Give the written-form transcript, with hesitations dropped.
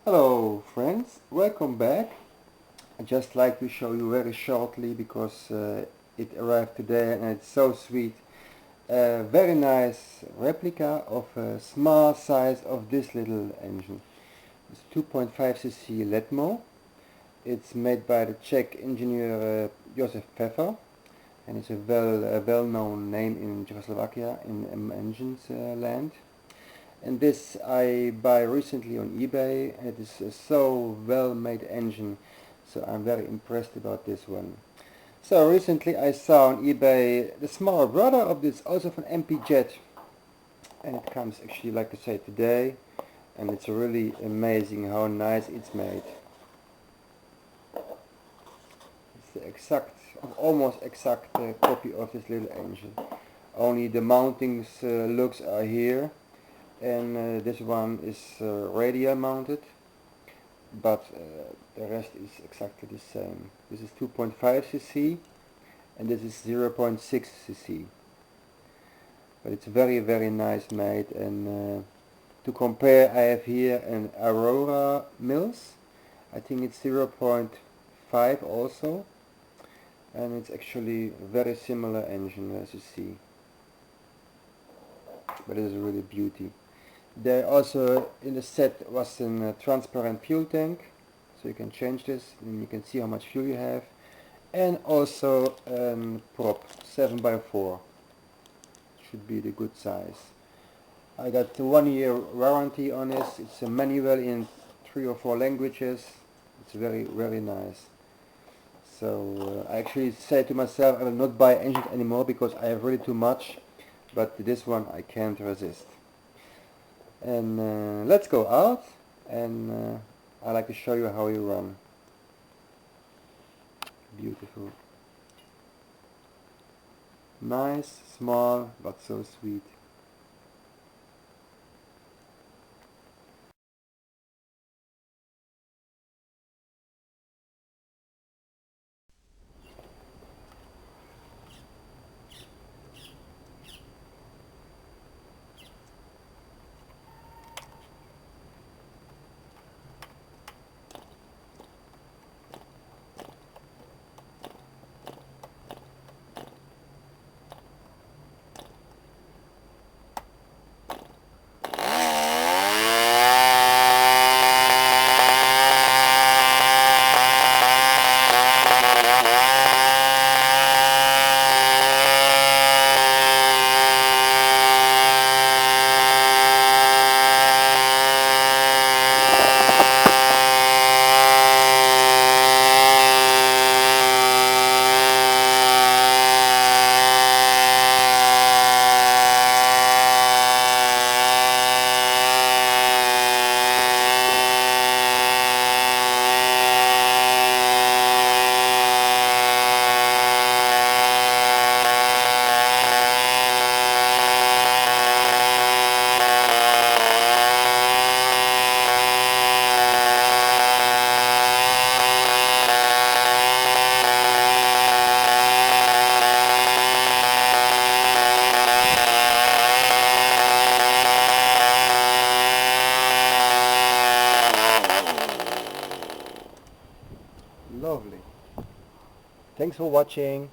Hello friends, welcome back. I'd just like to show you very shortly because it arrived today and it's so sweet. A very nice replica of a small size of this little engine. It's 2.5cc Letmo. It's made by the Czech engineer Josef Pfeffer, and it's a well-known name in Czechoslovakia in engines land. And this I buy recently on eBay, and it is a so well-made engine, so I'm very impressed about this one. So recently I saw on eBay the smaller brother of this, also from MP Jet, and it comes actually, like I said, today, and it's really amazing how nice it's made. It's the exact, almost exact copy of this little engine. Only the mountings looks are here, and this one is radial mounted, but the rest is exactly the same. This is 2.5cc and this is 0.6cc, but it's very nice made. And to compare, I have here an Aurora Mills. I think it's 0.5 also, and it's actually a very similar engine as you see, but it is really beauty. There also in the set was a transparent fuel tank, so you can change this and you can see how much fuel you have, and also prop 7x4 should be the good size. I got 1 year warranty on this. It's a manual in 3 or 4 languages. It's very nice. So I actually said to myself I will not buy engines anymore because I have really too much, but this one I can't resist. And let's go out, and I like to show you how you run. Beautiful. Nice, small, but so sweet. Lovely. Thanks for watching.